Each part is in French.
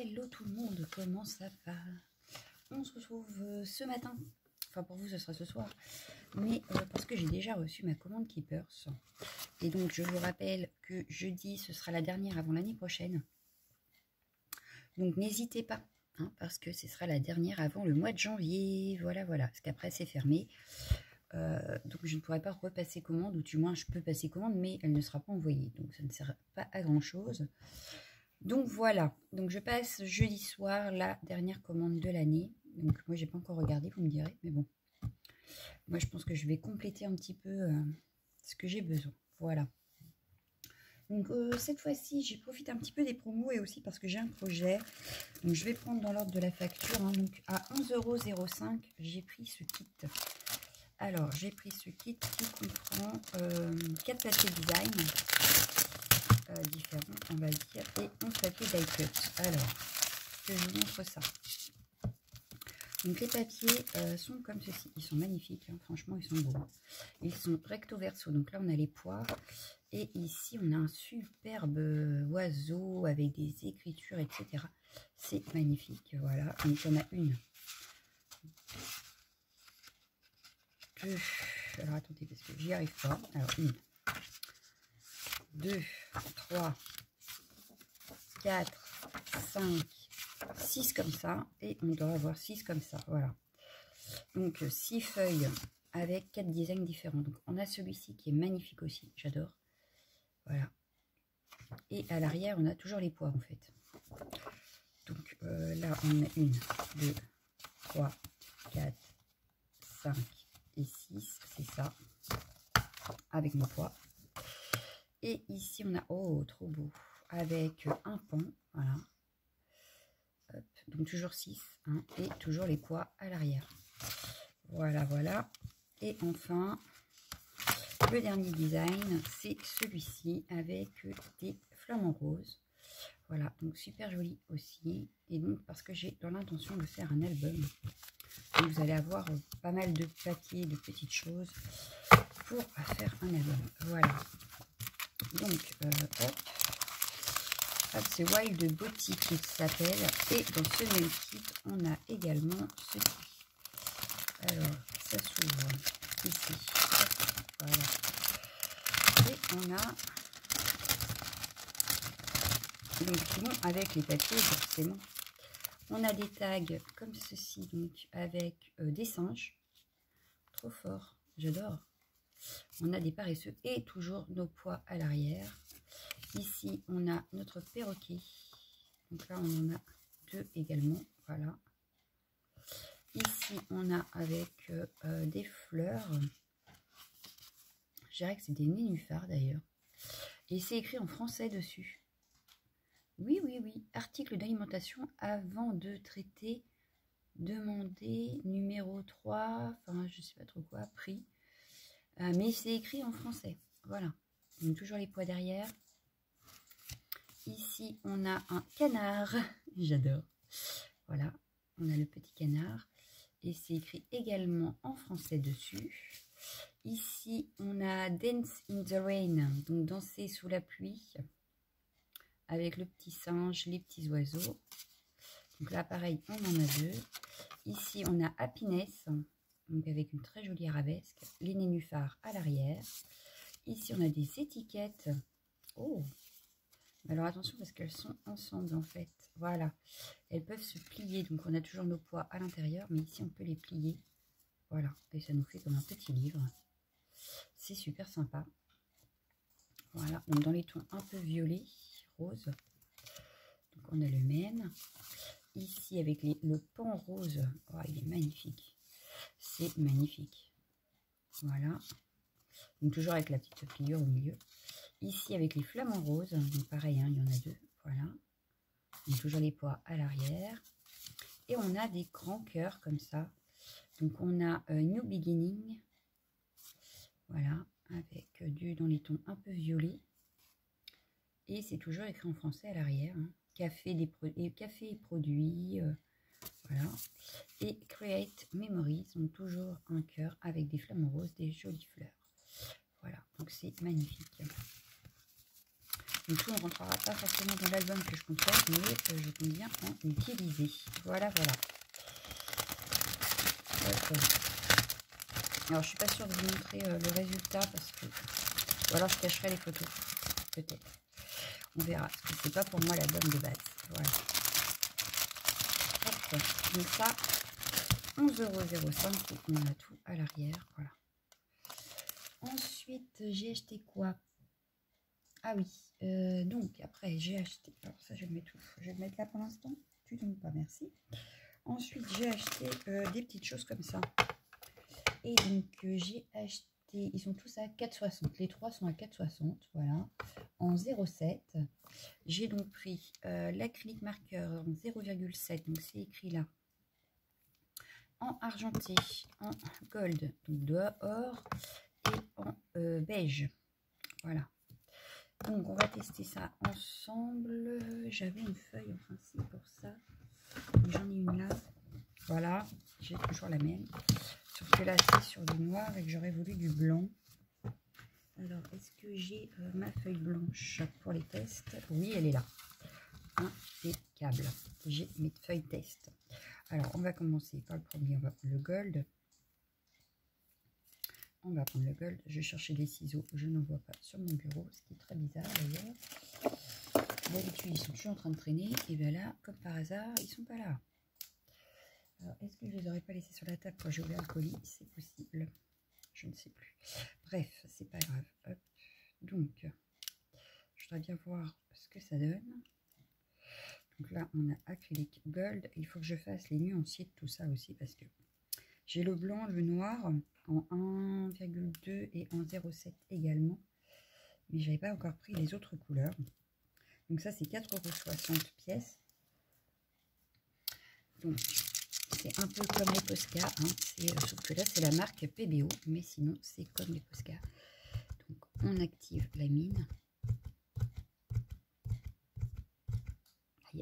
Hello tout le monde, comment ça va? On se retrouve ce matin, enfin pour vous ce sera ce soir, mais parce que j'ai déjà reçu ma commande Keepers. Et donc je vous rappelle que jeudi ce sera la dernière avant l'année prochaine. Donc n'hésitez pas, hein, parce que ce sera la dernière avant le mois de janvier, voilà, parce qu'après c'est fermé. Donc je ne pourrai pas repasser commande, ou du moins je peux passer commande, mais elle ne sera pas envoyée, donc ça ne sert pas à grand chose. Donc voilà, donc je passe jeudi soir la dernière commande de l'année. Donc moi j'ai pas encore regardé, vous me direz, mais bon. Moi je pense que je vais compléter un petit peu ce que j'ai besoin. Voilà. Donc cette fois-ci j'ai profité un petit peu des promos et aussi parce que j'ai un projet. Donc je vais prendre dans l'ordre de la facture. Hein, donc à 11,05 € j'ai pris ce kit. Alors j'ai pris ce kit qui comprend 4 papiers design. Différents on va dire, et 11 papiers die cut. Alors que je vous montre ça. Donc les papiers sont comme ceci, ils sont magnifiques, hein. Franchement ils sont beaux, ils sont recto verso. Donc là on a les poires et ici on a un superbe oiseau avec des écritures, etc. C'est magnifique, voilà. Donc il y en a une, deux, alors attendez parce que j'y arrive pas. Alors une, 2, 3, 4, 5, 6 comme ça, et on doit avoir 6 comme ça, voilà. Donc 6 feuilles avec 4 designs différents. Donc on a celui-ci qui est magnifique aussi, j'adore, voilà. Et à l'arrière on a toujours les poires en fait. Donc là on a 1, 2, 3, 4, 5 et 6, c'est ça, avec nos poires. Et ici on a, oh trop beau, avec un pan, voilà. Hop, donc toujours 6, hein, et toujours les pois à l'arrière. Voilà. Et enfin, le dernier design, c'est celui-ci avec des flamants roses. Voilà, donc super joli aussi. Et donc, parce que j'ai dans l'intention de faire un album, donc vous allez avoir pas mal de papier, de petites choses pour faire un album. Voilà. Donc, hop, c'est Wild Boutique qui s'appelle. Et dans ce même kit, on a également ceci. Alors, ça s'ouvre ici. Voilà. Et on a donc qui vont avec les papiers forcément. On a des tags comme ceci, donc avec des singes. Trop fort, j'adore. On a des paresseux et toujours nos pois à l'arrière. Ici, on a notre perroquet. Donc là, on en a 2 également. Voilà. Ici, on a avec des fleurs. Je dirais que c'est des nénuphars d'ailleurs. Et c'est écrit en français dessus. Oui. Article d'alimentation avant de traiter. Demander numéro 3. Enfin, je sais pas trop quoi. Prix. Mais c'est écrit en français. Voilà. Donc toujours les pois derrière. Ici, on a un canard. J'adore. Voilà. On a le petit canard. Et c'est écrit également en français dessus. Ici, on a Dance in the Rain. Donc, danser sous la pluie. Avec le petit singe, les petits oiseaux. Donc là, pareil, on en a 2. Ici, on a Happiness. Donc, avec une très jolie arabesque. Les nénuphars à l'arrière. Ici, on a des étiquettes. Oh! Alors, attention parce qu'elles sont ensemble en fait. Voilà. Elles peuvent se plier. Donc, on a toujours nos pois à l'intérieur. Mais ici, on peut les plier. Voilà. Et ça nous fait comme un petit livre. C'est super sympa. Voilà. Donc, dans les tons un peu violet, rose. Donc, on a le même. Ici, avec le pan rose. Oh, il est magnifique. C'est magnifique. Voilà. Donc, toujours avec la petite pliure au milieu. Ici, avec les flamants roses. Donc, pareil, hein, il y en a 2. Voilà. Donc, toujours les pois à l'arrière. Et on a des grands cœurs comme ça. Donc, on a New Beginning. Voilà. Avec dans les tons un peu violets. Et c'est toujours écrit en français à l'arrière. Hein. Café et produits. Voilà. Et Create Memories. Donc, toujours un cœur avec des flamants roses, des jolies fleurs. Voilà. Donc, c'est magnifique. Donc tout ne rentrera pas forcément dans l'album que je compte faire, mais je compte bien en utiliser. Voilà, voilà. Alors je suis pas sûre de vous montrer le résultat parce que... Ou alors je cacherai les photos. Peut-être. On verra. Parce que c'est pas pour moi l'album de base. Voilà. Hop. Donc ça, 11,05 €. Et on a tout à l'arrière. Voilà. Ensuite, j'ai acheté quoi? Ah oui. Donc après, j'ai acheté... Alors ça, je vais le mettre où? Je vais le mettre là pour l'instant. Tu tombes pas, merci. Ensuite, j'ai acheté des petites choses comme ça. Et donc, j'ai acheté, ils sont tous à 4,60. Les trois sont à 4,60, voilà, en 0,7. J'ai donc pris l'acrylique marqueur en 0,7, donc c'est écrit là, en argenté, en gold, donc de or, et en beige. Voilà. Donc, on va tester ça ensemble. J'avais une feuille, enfin, c'est pour ça. J'en ai une là. Voilà, j'ai toujours la même. Sauf que là, c'est sur du noir et que j'aurais voulu du blanc. Alors, est-ce que j'ai ma feuille blanche pour les tests? Oui, elle est là. Impeccable. J'ai mes feuilles test. Alors, on va commencer par le premier. On va prendre le gold. On va prendre le gold. Je cherchais des ciseaux. Je n'en vois pas sur mon bureau, ce qui est très bizarre d'ailleurs. D'habitude, ils sont toujours en train de traîner. Et bien là, comme par hasard, ils sont pas là. Alors, est-ce que je les aurais pas laissés sur la table quand j'ai ouvert le colis? C'est possible. Je ne sais plus. Bref, c'est pas grave. Hop. Donc, je voudrais bien voir ce que ça donne. Donc là, on a acrylique gold. Il faut que je fasse les nuanciers de tout ça aussi parce que j'ai le blanc, le noir en 1,2 et en 0,7 également. Mais je n'avais pas encore pris les autres couleurs. Donc ça, c'est 4,60 € pièces. Donc, c'est un peu comme les Posca. Hein. Sauf que là, c'est la marque PBO. Mais sinon, c'est comme les Posca. Donc, on active la mine.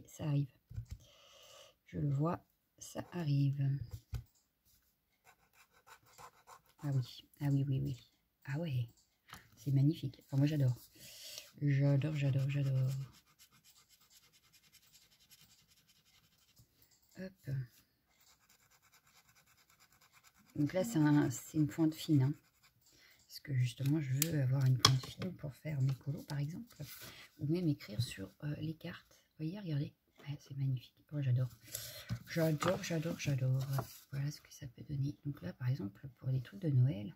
Ça arrive. Je le vois, ça arrive. Ah oui, ah oui, oui, oui. Ah ouais, c'est magnifique. Enfin, moi, j'adore. J'adore, j'adore, j'adore. Hop. Donc là, c'est une pointe fine. Hein. Parce que justement, je veux avoir une pointe fine pour faire mes colos, par exemple. Ou même écrire sur les cartes. Vous voyez, regardez. Ouais, c'est magnifique. Moi, j'adore. J'adore, j'adore, j'adore. Voilà ce que ça peut donner. Donc là, par exemple, pour les trucs de Noël,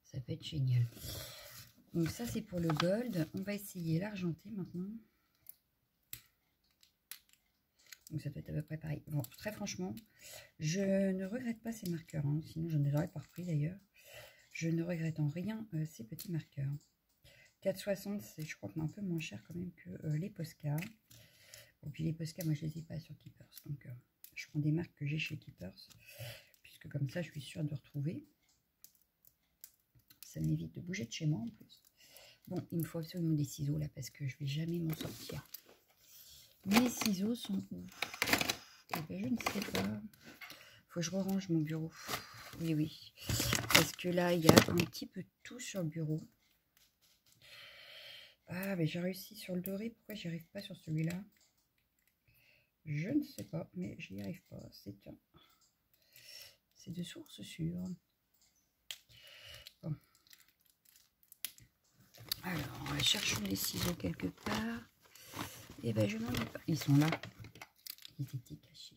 ça peut être génial. Donc ça, c'est pour le gold. On va essayer l'argenté maintenant. Donc ça peut être à peu près pareil. Bon, très franchement, je ne regrette pas ces marqueurs. Hein. Sinon, je ne les aurais pas repris d'ailleurs. Je ne regrette en rien ces petits marqueurs. 4,60, c'est, je crois, un peu moins cher quand même que les Posca. Et puis les Posca, moi, je les ai pas sur Keepers. Donc, je prends des marques que j'ai chez Keepers. Puisque comme ça, je suis sûre de retrouver. Ça m'évite de bouger de chez moi en plus. Bon, il me faut absolument des ciseaux là parce que je vais jamais m'en sortir. Mes ciseaux sont où? Eh ben, je ne sais pas. Faut que je range mon bureau. Oui, oui. Parce que là, il y a un petit peu tout sur le bureau. Ah, mais j'ai réussi sur le doré. Pourquoi j'y arrive pas sur celui-là? Je ne sais pas, mais j'y arrive pas. C'est de source sûre. Bon. Alors, cherchons les ciseaux quelque part. Et ben, je n'en ai pas. Ils sont là. Ils étaient cachés.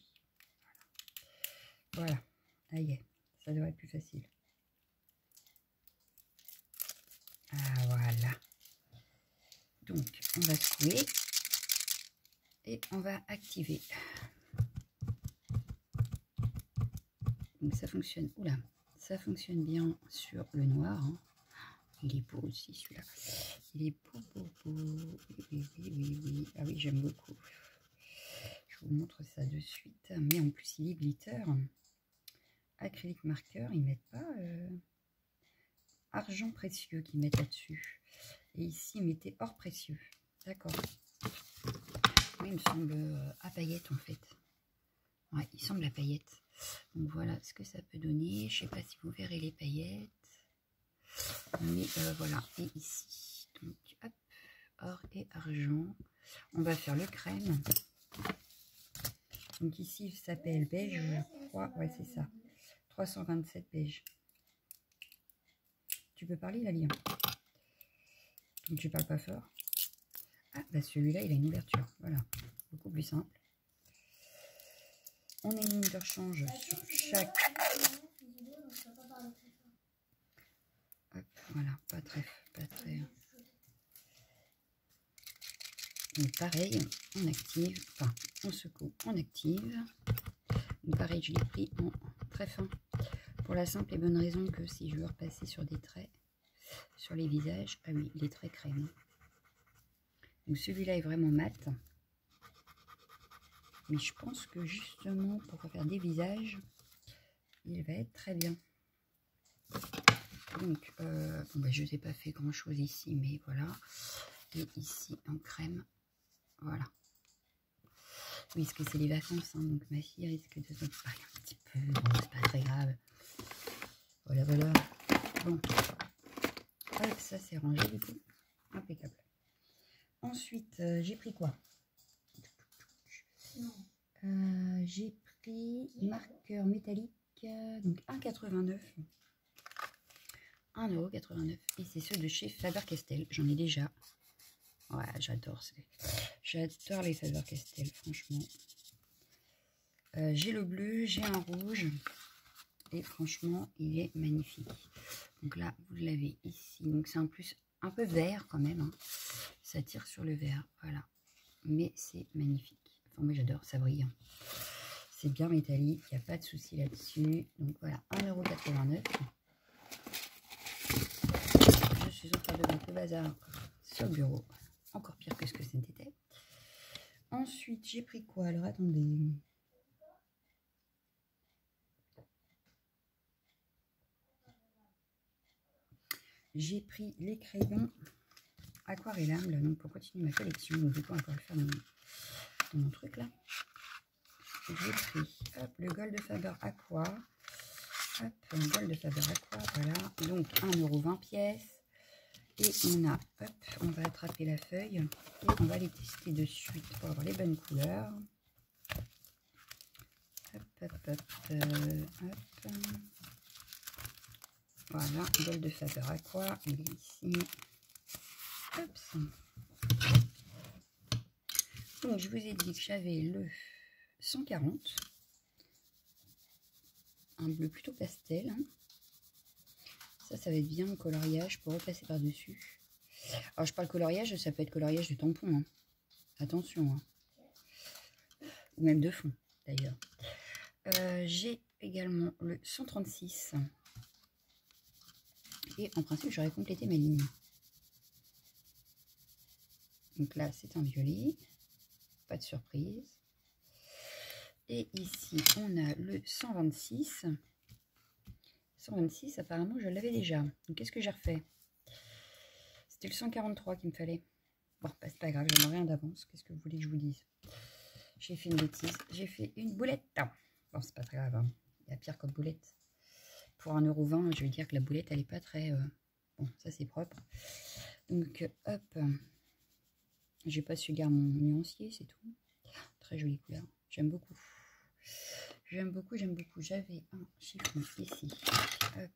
Voilà. Ça y est. Ça devrait être plus facile. Ah, voilà. Donc, on va secouer. Et on va activer. Donc, ça fonctionne. Oula. Ça fonctionne bien sur le noir. Hein. Il est beau aussi, celui-là. Il est beau, beau, beau. Oui, oui, oui, oui. Ah oui, j'aime beaucoup. Je vous montre ça de suite. Mais en plus, il est glitter. Acrylique marqueur, ils mettent pas argent précieux qu'ils mettent là-dessus. Et ici, ils mettaient or précieux. D'accord. Oui, il me semble à paillettes en fait. Ouais, il semble à paillettes. Donc voilà ce que ça peut donner. Je sais pas si vous verrez les paillettes. Mais voilà. Et ici, donc hop, or et argent. On va faire le crème. Donc ici, il s'appelle beige, je crois. Ouais, c'est ça. 327 beige. Tu peux parler, Lali? Donc tu parles pas fort. Ah, bah celui-là, il a une ouverture. Voilà. Beaucoup plus simple. On a une ligne de rechange sur chaque... Hop, voilà, pas très... Donc pareil, on active, enfin, on secoue, on active. Donc pareil, je l'ai pris en très fin. Pour la simple et bonne raison que si je veux repasser sur des traits, sur les visages, ah oui, il est très crème. Donc celui-là est vraiment mat. Mais je pense que justement, pour faire des visages, il va être très bien. Donc, bon, bah, je n'ai pas fait grand chose ici, mais voilà. Et ici, en crème, voilà. Oui, parce que c'est les vacances, hein, donc ma fille risque de se parler un petit peu. Bon, c'est pas très grave. Voilà, voilà. Bon, hop, ça c'est rangé du coup. Impeccable. Ensuite, j'ai pris quoi? J'ai pris marqueur métallique, donc 1,89 €. 1,89 €. Et c'est ceux de chez Faber-Castell. J'en ai déjà. Ouais, j'adore. J'adore les Faber-Castell, franchement. J'ai le bleu, j'ai un rouge. Et franchement, il est magnifique. Donc là, vous l'avez ici. Donc c'est en plus un peu vert quand même. Hein. Ça tire sur le vert. Voilà. Mais c'est magnifique. Enfin, moi j'adore, ça brille. Hein. C'est bien métallique, il n'y a pas de souci là-dessus. Donc voilà, 1,89 €. Je suis en train de mettre le bazar sur le bureau. Encore pire que ce que c'était. Ensuite, j'ai pris quoi? Alors attendez. J'ai pris les crayons aquarellables, donc pour continuer ma collection. Donc du coup, on va le faire dans mon truc là. J'ai pris hop, le Gold Faber Aqua. Hop, le Gold Faber Aqua, voilà. Donc 1,20 € pièce. Et on a, hop, on va attraper la feuille et on va les tester de suite pour avoir les bonnes couleurs. Hop, hop, hop, hop. Voilà, Gold Faber Aqua, il est ici. Hop. Donc, je vous ai dit que j'avais le 140. Un bleu plutôt pastel. Ça va être bien le coloriage pour repasser par-dessus. Alors, je parle coloriage, ça peut être coloriage de tampon. Hein. Attention. Hein. Ou même de fond, d'ailleurs. J'ai également le 136. Et en principe, j'aurais complété ma ligne. Donc là, c'est un violet. Pas de surprise. Et ici, on a le 126. 126, apparemment, je l'avais déjà. Donc, qu'est-ce que j'ai refait? C'était le 143 qu'il me fallait. Bon, bah, c'est pas grave, j'en ai rien d'avance. Qu'est-ce que vous voulez que je vous dise? J'ai fait une bêtise. J'ai fait une boulette. Bon, c'est pas très grave. Hein. Il y a pire comme boulette. Pour 1,20 €, je vais dire que la boulette, elle est pas très... Bon, ça, c'est propre. Donc, hop. J'ai pas su garder mon nuancier, c'est tout. Très jolie couleur. J'aime beaucoup. J'aime beaucoup, j'aime beaucoup. J'avais un chiffon ici. Hop.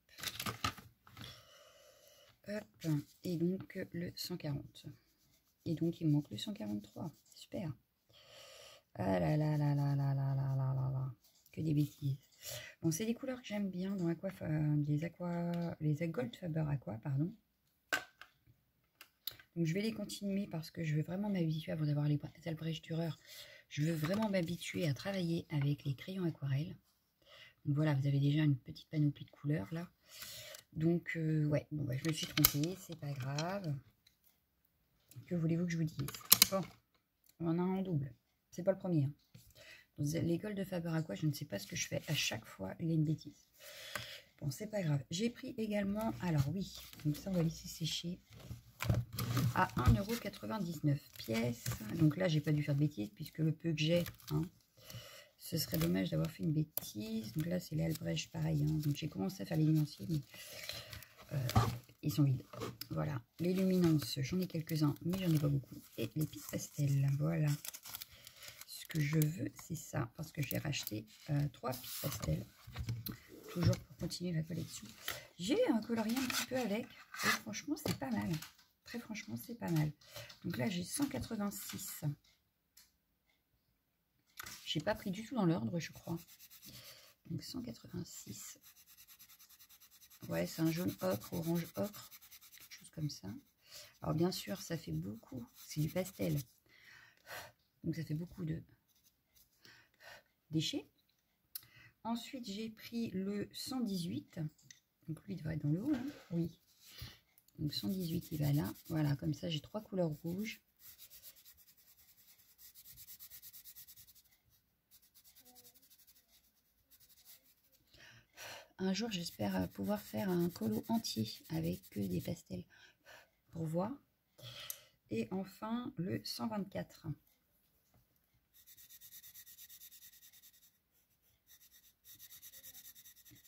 Hop. Et donc, le 140. Et donc, il me manque le 143. Super. Ah là là là là là là là là là là. Que des bêtises. Bon, c'est des couleurs que j'aime bien dans les Gold Faber Aqua, pardon. Donc, je vais les continuer parce que je veux vraiment m'habituer avant d'avoir les Albrecht Dürer. Je veux vraiment m'habituer à travailler avec les crayons aquarelles. Donc, voilà, vous avez déjà une petite panoplie de couleurs, là. Donc, ouais, bon, bah, je me suis trompée, c'est pas grave. Que voulez-vous que je vous dise? Bon, on en a un en double. C'est pas le premier. Hein. Dans les Gold de Faber Aqua, je ne sais pas ce que je fais. À chaque fois, il y a une bêtise. Bon, c'est pas grave. J'ai pris également, alors oui, donc ça, on va laisser sécher. À 1,99 € pièce. Donc là, j'ai pas dû faire de bêtises puisque le peu que j'ai, hein, ce serait dommage d'avoir fait une bêtise. Donc là, c'est les Albrecht, pareil. Hein. Donc j'ai commencé à faire les nuanciers, mais ils sont vides. Voilà, les luminances, j'en ai quelques-uns, mais j'en ai pas beaucoup. Et les pistes pastel, voilà. Ce que je veux, c'est ça, parce que j'ai racheté 3 pistes pastel. Toujours pour continuer la collection. J'ai colorié un petit peu avec, et franchement, c'est pas mal. Très franchement, c'est pas mal. Donc là, j'ai 186. J'ai pas pris du tout dans l'ordre, je crois. Donc 186. Ouais, c'est un jaune ocre, orange ocre, quelque chose comme ça. Alors bien sûr, ça fait beaucoup, c'est du pastel. Donc ça fait beaucoup de déchets. Ensuite, j'ai pris le 118. Donc lui, il devrait être dans le haut, hein. Oui. Donc 118, il va là. Voilà, comme ça, j'ai 3 couleurs rouges. Un jour, j'espère pouvoir faire un colo entier avec que des pastels pour voir. Et enfin, le 124.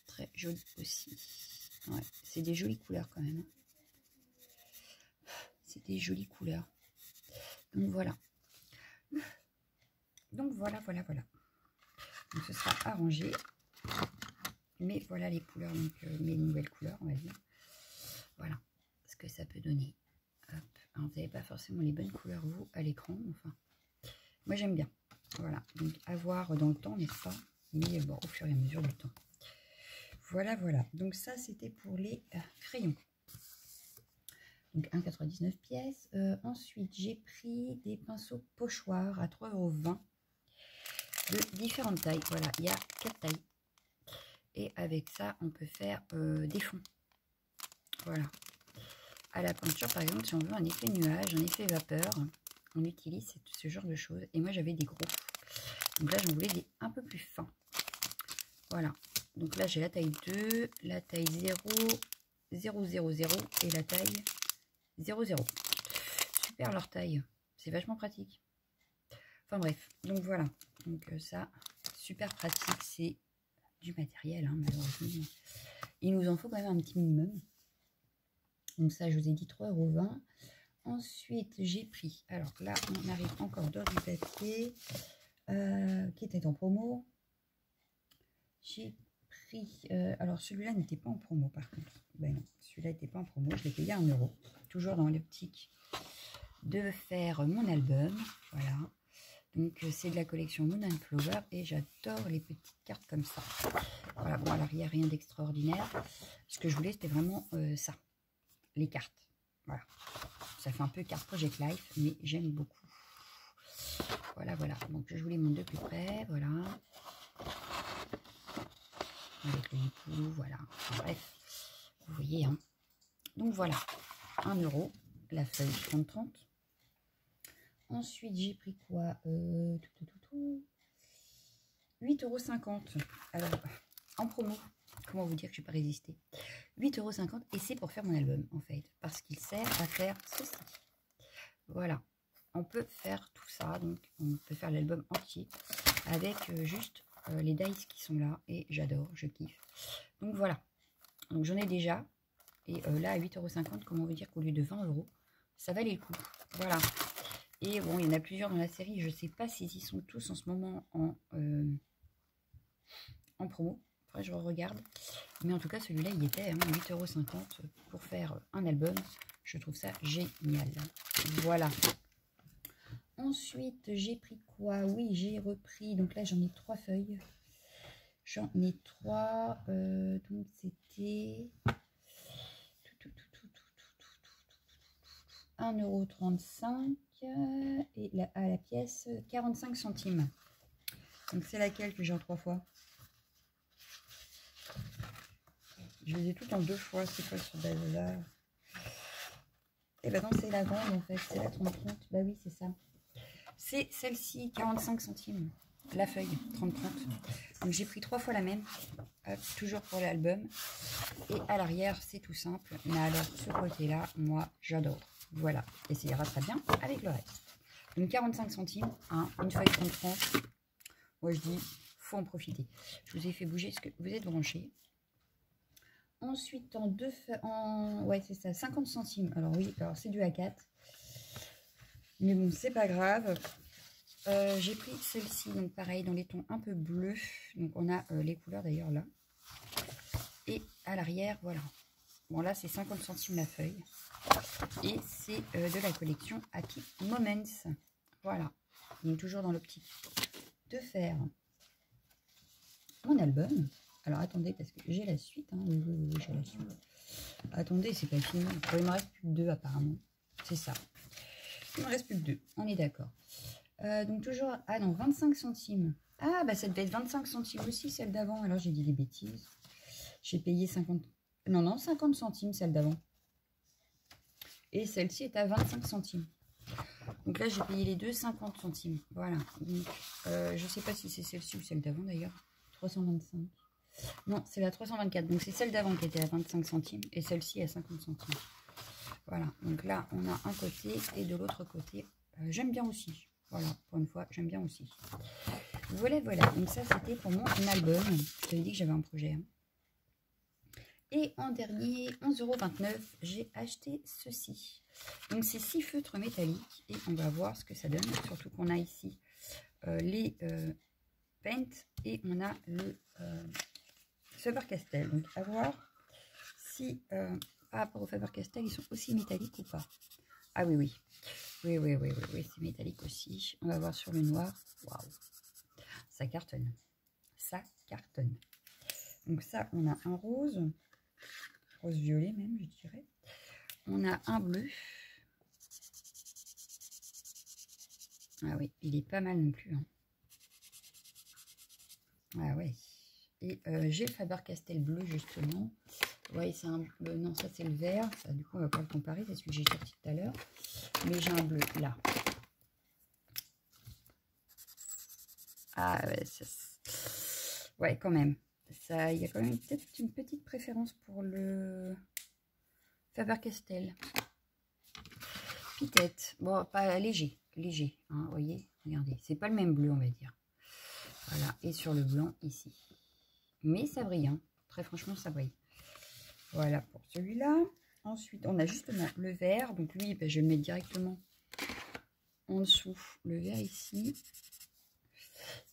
Très joli aussi. Ouais, c'est des jolies couleurs quand même. C'est des jolies couleurs. Donc voilà. Donc voilà. Donc ce sera arrangé. Mais voilà les couleurs, donc mes nouvelles couleurs, on va dire. Voilà ce que ça peut donner. Hop. Alors, vous n'avez pas forcément les bonnes couleurs, vous, à l'écran. Enfin, moi, j'aime bien. Voilà. Donc, à voir dans le temps, n'est-ce pas? Mais bon, au fur et à mesure du temps. Voilà. Donc, ça, c'était pour les crayons. Donc, 1,99 pièces. Ensuite, j'ai pris des pinceaux pochoirs à 3,20 € de différentes tailles. Voilà, il y a 4 tailles. Et avec ça, on peut faire des fonds. Voilà. À la peinture, par exemple, si on veut un effet nuage, un effet vapeur, on utilise ce genre de choses. Et moi, j'avais des gros. Donc là, j'en voulais des un peu plus fins. Voilà. Donc là, j'ai la taille 2, la taille 0, 0, 0, 0 et la taille 0, 0. Super leur taille. C'est vachement pratique. Enfin bref. Donc voilà. Donc ça, super pratique. C'est du matériel, hein, malheureusement. Il nous en faut quand même un petit minimum. Donc ça, je vous ai dit 3,20 €. Ensuite, j'ai pris, alors là, on arrive encore dans du papier qui était en promo. J'ai pris, alors celui-là n'était pas en promo par contre. Ben non, celui-là n'était pas en promo, je l'ai payé à 1 €. Toujours dans l'optique de faire mon album, voilà. Donc c'est de la collection Moon and Flower et j'adore les petites cartes comme ça. Voilà, bon alors il n'y a rien d'extraordinaire. Ce que je voulais c'était vraiment ça, les cartes. Voilà, ça fait un peu carte Project Life, mais j'aime beaucoup. Voilà, donc je vous les montre de plus près, voilà. Avec le hippo, voilà. Enfin, bref, vous voyez, hein. Donc voilà, 1 €, la feuille 30-30. Ensuite, j'ai pris quoi 8,50 €. Alors, en promo, comment vous dire que je n'ai pas résisté. 8,50 € et c'est pour faire mon album, en fait. Parce qu'il sert à faire ceci. Voilà. On peut faire tout ça. Donc, on peut faire l'album entier avec juste les dice qui sont là. Et j'adore, je kiffe. Donc, voilà. Donc, j'en ai déjà. Et là, à 8,50 €, comment vous dire qu'au lieu de 20 €, ça valait le coup. Voilà. Et bon, il y en a plusieurs dans la série. Je ne sais pas s'ils y sont tous en ce moment en promo. Après, je regarde. Mais en tout cas, celui-là, il était à 8,50 € pour faire un album. Je trouve ça génial. Voilà. Ensuite, j'ai pris quoi? Oui, j'ai repris. Donc là, j'en ai 3 feuilles. J'en ai 3. Donc, c'était 1,35 € et à la pièce 45 centimes. Donc c'est laquelle que j'ai en 3 fois? Je les ai toutes en 2 fois. C'est quoi ce bazar? Et ben non, c'est la grande en fait. C'est la 30-30. Bah oui, c'est ça. C'est celle-ci, 45 centimes. La feuille, 30-30. Donc j'ai pris 3 fois la même. Hop, toujours pour l'album. Et à l'arrière, c'est tout simple. Mais alors, ce côté-là, moi, j'adore. Voilà. Et ça ira très bien avec le reste. Donc 45 centimes, hein, une feuille 30-30. Moi, je dis, faut en profiter. Je vous ai fait bouger ce que vous êtes branchés. Ensuite, ouais, c'est ça, 50 centimes. Alors oui, alors c'est du A4. Mais bon, c'est pas grave. J'ai pris celle-ci, donc pareil, dans les tons un peu bleus. Donc on a les couleurs d'ailleurs là. Et à l'arrière, voilà. Bon, là, c'est 50 centimes la feuille. Et c'est de la collection Happy Moments. Voilà. Donc toujours dans l'optique de faire mon album. Alors attendez, parce que j'ai la suite. Hein. Oui, j'ai la suite. Attendez, c'est pas fini. Il me reste plus que 2 apparemment. C'est ça. Il me reste plus que 2. On est d'accord. Donc toujours... Ah non, 25 centimes. Ah, bah ça devait être 25 centimes aussi, celle d'avant. Alors j'ai dit des bêtises. J'ai payé 50... Non, 50 centimes, celle d'avant. Et celle-ci est à 25 centimes. Donc là, j'ai payé les deux 50 centimes. Voilà. Donc, je ne sais pas si c'est celle-ci ou celle d'avant d'ailleurs. 325. Non, c'est la 324. Donc c'est celle d'avant qui était à 25 centimes. Et celle-ci à 50 centimes. Voilà. Donc là, on a un côté. Et de l'autre côté, j'aime bien aussi. Voilà. Pour une fois, j'aime bien aussi. Voilà. Donc ça, c'était pour mon album. Je t'avais dit que j'avais un projet. Hein. Et en dernier, 11,29 €, j'ai acheté ceci. Donc, c'est 6 feutres métalliques. Et on va voir ce que ça donne. Surtout qu'on a ici les Paint et on a le Faber-Castell. Donc, à voir si, par rapport au Faber-Castell, ils sont aussi métalliques ou pas. Ah oui. Oui, c'est métallique aussi. On va voir sur le noir. Waouh, ça cartonne. Ça cartonne. Donc, ça, on a un rose. Rose violet même, je dirais. On a un bleu. Ah oui, il est pas mal non plus. Hein. Ah ouais. Et j'ai le Faber-Castell bleu justement. Ouais, c'est un bleu. Non, ça c'est le vert. Ça, du coup, on va pas le comparer. C'est celui que j'ai sorti tout à l'heure. Mais j'ai un bleu là. Ah ouais, ouais, quand même. Ça, il y a quand même peut-être une petite préférence pour le Faber-Castell. Peut-être. Bon, pas léger. Léger. Hein, vous voyez, regardez. C'est pas le même bleu, on va dire. Voilà. Et sur le blanc, ici. Mais ça brille. Hein. Très franchement, ça brille. Voilà pour celui-là. Ensuite, on a justement le vert. Donc lui, ben, je vais le mettre directement en dessous. Le vert ici.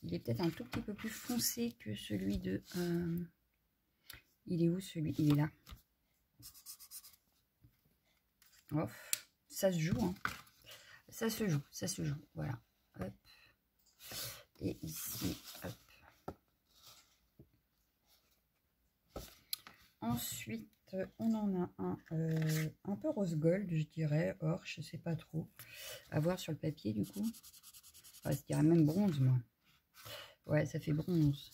Il est peut-être un tout petit peu plus foncé que celui de... il est où celui? Il est là. Oh, ça se joue. Hein. Ça se joue. Voilà. Hop. Et ici, hop. Ensuite, on en a un peu rose gold, je dirais. Or, je sais pas trop. À voir sur le papier, du coup. Enfin, je dirais même bronze, moi. Ouais, ça fait bronze.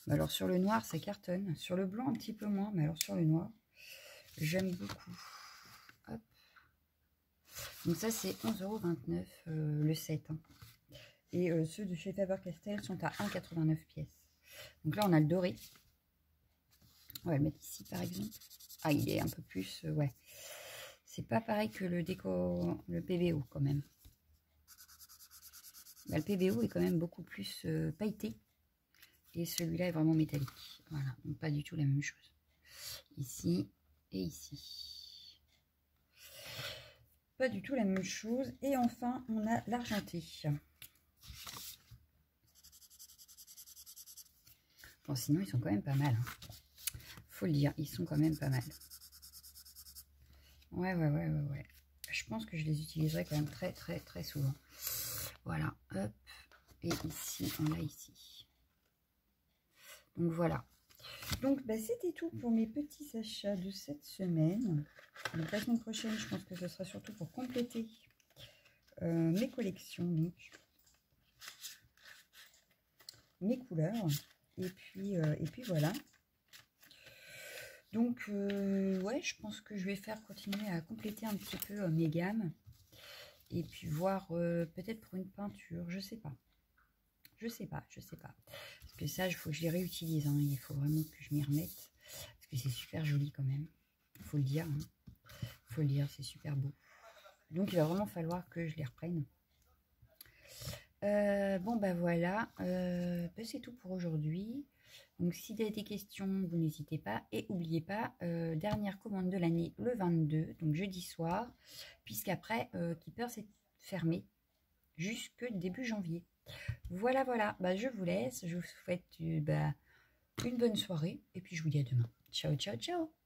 Alors, sur le noir, ça cartonne. Sur le blanc, un petit peu moins. Mais alors, sur le noir, j'aime beaucoup. Hop. Donc, ça, c'est 11,29 € le 7. Hein. Et ceux de chez Faber-Castell sont à 1,89 pièces. Donc là, on a le doré. On va le mettre ici, par exemple. Ah, il est un peu plus... ouais. C'est pas pareil que le PVO, quand même. Bah, le PVO est quand même beaucoup plus pailleté. Et celui-là est vraiment métallique. Voilà, donc pas du tout la même chose. Ici et ici. Pas du tout la même chose. Et enfin, on a l'argenté. Bon, sinon, ils sont quand même pas mal. Hein. Faut le dire, ils sont quand même pas mal. Ouais. Je pense que je les utiliserai quand même très souvent. Voilà, hop. Et ici, on a ici. Donc voilà. Donc bah, c'était tout pour mes petits achats de cette semaine. Donc la semaine prochaine, je pense que ce sera surtout pour compléter mes collections. Donc mes couleurs. Et puis voilà. Donc ouais, je pense que je vais continuer à compléter un petit peu mes gammes. Et puis voir peut-être pour une peinture, je sais pas. Parce que ça, il faut que je les réutilise. Hein. Il faut vraiment que je m'y remette. Parce que c'est super joli quand même. Il faut le dire. Hein. Faut le dire, c'est super beau. Donc il va vraiment falloir que je les reprenne. Bon bah voilà. Bah, c'est tout pour aujourd'hui. Donc, s'il y a des questions, vous n'hésitez pas. Et n'oubliez pas, dernière commande de l'année, le 22, donc jeudi soir, puisqu'après, Keepers est fermé jusque début janvier. Voilà, voilà. Bah, je vous laisse. Je vous souhaite une bonne soirée. Et puis, je vous dis à demain. Ciao, ciao, ciao.